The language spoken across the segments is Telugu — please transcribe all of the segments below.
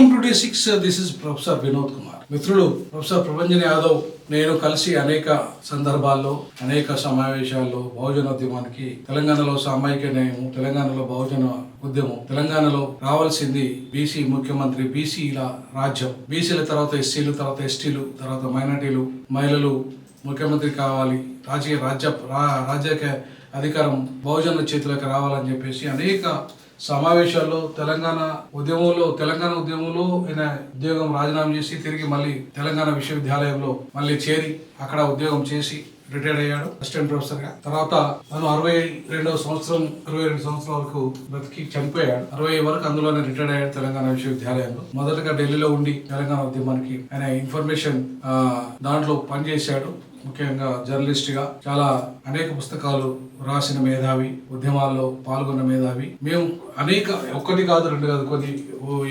Welcome to D6. This is professor Vinod Kumar. మిత్రులు, ప్రొఫెసర్ ప్రభంజన్ యాదవ్ నేను కలిసి అనేక సందర్భాల్లో అనేక సమావేశాల్లో బహుజనోద్యమానికి తెలంగాణలో సామాజిక న్యాయం, తెలంగాణలో బహుజన ఉద్యమం, తెలంగాణలో రావాల్సింది బీసీ ముఖ్యమంత్రి, బీసీల రాజ్యం, బీసీల తర్వాత ఎస్సీలు, తర్వాత ఎస్టీలు, తర్వాత మైనార్టీలు, మహిళలు ముఖ్యమంత్రి కావాలి, రాజ్యాక అధికారం బహుజనుల చేతులకు రావాలని చెప్పేసి అనేక సమావేశాల్లో తెలంగాణ ఉద్యమంలో ఆయన ఉద్యోగం రాజీనామా చేసి తిరిగి మళ్ళీ తెలంగాణ విశ్వవిద్యాలయంలో మళ్ళీ చేరి అక్కడ ఉద్యోగం చేసి రిటైర్డ్ అయ్యాడు అసిస్టెంట్ ప్రొఫెసర్ గా. తర్వాత తను 22 సంవత్సరాల వరకు బ్రతికి చనిపోయాడు. 60 వరకు అందులోనే రిటైర్డ్ అయ్యాడు తెలంగాణ విశ్వవిద్యాలయంలో. మొదటగా ఢిల్లీలో ఉండి తెలంగాణ ఉద్యమానికి ఆయన ఇన్ఫర్మేషన్ దాంట్లో పనిచేశాడు. ముఖ్యంగా జర్నలిస్ట్ గా చాలా అనేక పుస్తకాలు రాసిన మేధావి, ఉద్యమాల్లో పాల్గొన్న మేధావి. మేము అనేక ఒకటి కాదు రెండు కాదు కొన్ని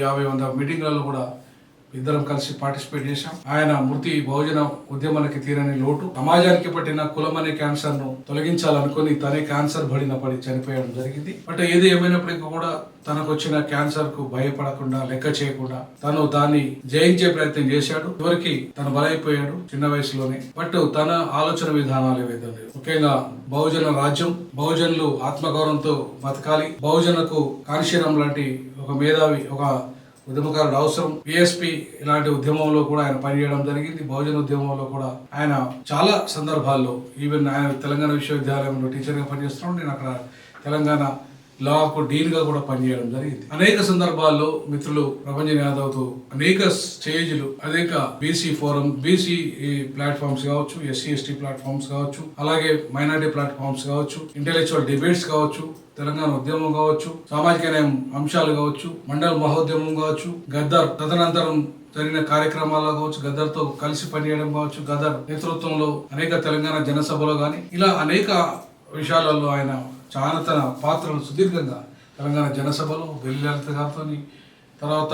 50-100 మీటింగ్లలో కూడా ఇద్దరం కలిసి పార్టిసిపేట్ చేశాం. ఆయన మృతి బహుజన ఉద్యమానికి తీరని లోటు, సమాజానికి పట్టిన కులం అనే క్యాన్సర్ ను తొలగించాలనుకుని తనే క్యాన్సర్ బడిన పడి చనిపోయడం జరిగింది. బట్ ఏది ఏమైనప్పటికీ కూడా తనకు వచ్చిన క్యాన్సర్ కు భయపడకుండా, లెక్క చేయకుండా తను దాన్ని జయించే ప్రయత్నం చేశాడు. చివరికి తను బలైపోయాడు చిన్న వయసులోనే. బట్ తన ఆలోచన విధానాలు ఏవైతే ముఖ్యంగా బహుజన రాజ్యం, బహుజనులు ఆత్మగౌరవంతో బతకాలి, బహుజనకు కాంశీరాం లాంటి ఒక మేధావి, ఒక ఉద్యమకారుడు అవసరం. పిఎస్పి ఇలాంటి ఉద్యమంలో కూడా ఆయన పనిచేయడం జరిగింది. బహుజన ఉద్యమంలో కూడా ఆయన చాలా సందర్భాల్లో, ఈవెన్ ఆయన తెలంగాణ విశ్వవిద్యాలయంలో టీచర్ గా పనిచేస్తున్నాడు. నేను అక్కడ తెలంగాణ లాకు డీన్ గా కూడా పనిచేయడం జరిగింది. అనేక సందర్భాల్లో మిత్రులు ప్రభంజన్ యాదవ్ తో అనేక స్టేజ్లు, అనేక బీసీ ఫోరం, బీసీ ప్లాట్ఫామ్స్ కావచ్చు, ఎస్సీ ఎస్టీ ప్లాట్ఫామ్స్ కావచ్చు, అలాగే మైనారిటీ ప్లాట్ఫామ్స్ కావచ్చు, ఇంటెలెక్చువల్ డిబేట్స్ కావచ్చు, తెలంగాణ ఉద్యమం కావచ్చు, సామాజిక న్యాయం అంశాలు కావచ్చు, మండల మహోద్యమం కావచ్చు, గద్దర్ తదనంతరం జరిగిన కార్యక్రమాల్లో కావచ్చు, గద్దర్తో కలిసి పనిచేయడం కావచ్చు, గద్దర్ నేతృత్వంలో అనేక తెలంగాణ జనసభలో గాని ఇలా అనేక విషయాలలో ఆయన చాలా తన పాత్రలు సుదీర్ఘంగా తెలంగాణ జనసభలో వెల్లిలలిత గారితో, తర్వాత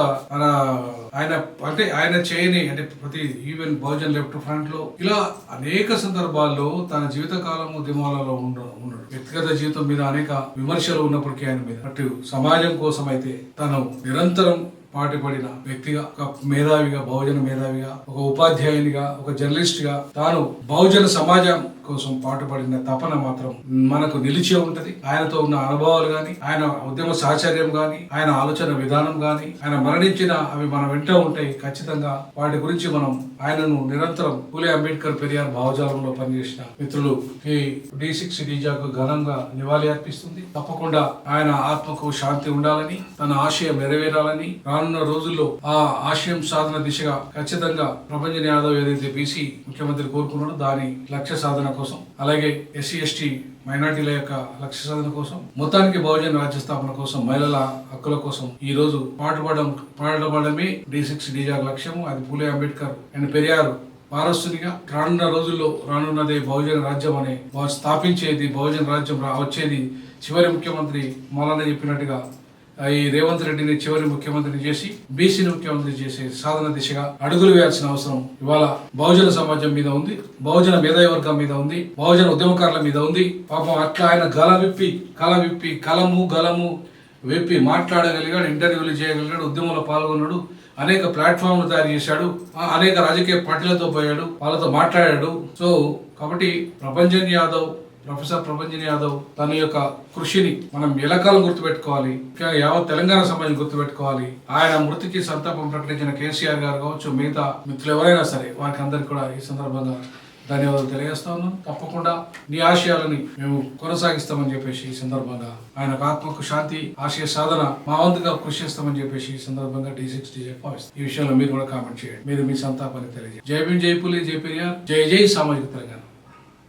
ఆయన చేయని ప్రతి ఈవెన్ బహుజన్ లెఫ్ట్ ఫ్రంట్ లో ఇలా అనేక సందర్భాల్లో తన జీవితకాలం ఉద్యమాలలో ఉన్నాడు. వ్యక్తిగత జీవితం మీద అనేక విమర్శలు ఉన్నప్పటికీ ఆయన మీద అటు సమాజం కోసం అయితే తను నిరంతరం పాటుపడిన వ్యక్తిగా, ఒక మేధావిగా, బహుజన మేధావిగా, ఒక ఉపాధ్యాయునిగా, ఒక జర్నలిస్ట్ గా తాను బహుజన సమాజం కోసం పాటుపడిన తపన మాత్రం మనకు నిలిచే ఉంటది. ఆయనతో ఉన్న అనుభవాలు గాని, ఆయన ఉద్యమ సాహచర్యం గాని, ఆయన ఆలోచన విధానం గాని, ఆయన మరణించిన అవి మన వెంట ఉంటాయి. ఖచ్చితంగా వాటి గురించి మనం ఆయనను నిరంతరం పూలే అంబేద్కర్ పెరియార్ భావజాలంలో పనిచేసిన మిత్రులు ఈ D6 డీజాకు ఘనంగా నివాళి అర్పిస్తుంది. తప్పకుండా ఆయన ఆత్మకు శాంతి ఉండాలని, తన ఆశయం నెరవేరాలని, రానున్న రోజుల్లో ఆ ఆశయం సాధన దిశగా ఖచ్చితంగా ప్రభంజన్ యాదవ్ ఏదైతే బీసీ ముఖ్యమంత్రి కోరుకున్నాడో దాని లక్ష్య సాధన కోసం, అలాగే ఎస్సీ ఎస్టీ మైనార్టీల యొక్క లక్ష్య సాధన కోసం, మొత్తానికి బహుజన రాజ్య స్థాపన కోసం, మహిళల హక్కుల కోసం ఈ రోజు పాటుపడమే D6 డీజాకు లక్ష్యము. అది పూలే అంబేద్కర్ అండ్ పెరియార్ వారసునిగా రానున్న రోజుల్లో రానున్నదే బహుజన రాజ్యం అనే స్థాపించేది, బహుజన రాజ్యం వచ్చేది చివరి ముఖ్యమంత్రి మౌలానా చెప్పినట్టుగా ఈ రేవంత్ రెడ్డిని చివరి ముఖ్యమంత్రిని చేసి బీసీని ముఖ్యమంత్రి చేసే సాధన దిశగా అడుగులు వేయాల్సిన అవసరం ఇవాళ బహుజన సమాజం మీద ఉంది, బహుజన మేధావి వర్గం మీద ఉంది, బహుజన ఉద్యమకారుల మీద ఉంది. పాపం అట్లా ఆయన గలము విప్పి మాట్లాడగలిగాడు, ఇంటర్వ్యూలు చేయగలిగాడు, ఉద్యమంలో పాల్గొన్నాడు, అనేక ప్లాట్ఫామ్లు తయారు చేశాడు, అనేక రాజకీయ పార్టీలతో పోయాడు, వాళ్ళతో మాట్లాడాడు. సో కాబట్టి ప్రొఫెసర్ ప్రభంజన్ యాదవ్ తన యొక్క కృషిని మనం ఎలకాలం గుర్తుపెట్టుకోవాలి. యావత్ తెలంగాణ సమాజం గుర్తుపెట్టుకోవాలి. ఆయన మృతికి సంతాపం ప్రకటించిన కేసీఆర్ గారు కావచ్చు, మిగతా మిత్రులు ఎవరైనా సరే వారికి అందరికి కూడా ఈ సందర్భంగా ధన్యవాదాలు తెలియజేస్తా ఉన్నాం. తప్పకుండా నీ ఆశయాలని మేము కొనసాగిస్తామని చెప్పేసి ఈ సందర్భంగా ఆయనకు ఆత్మకు శాంతి, ఆశయ సాధన మా వంతుగా కృషి చేస్తామని చెప్పేసి ఈ సందర్భంగా D6 భావిస్తాం. ఈ విషయంలో మీరు కూడా కామెంట్ చేయండి, మీరు మీ సంతాపాన్ని తెలియజేయండి. జై భీమ్, జై పూలే, జై పెరియార్, జై జై సామాజిక తెలంగాణ.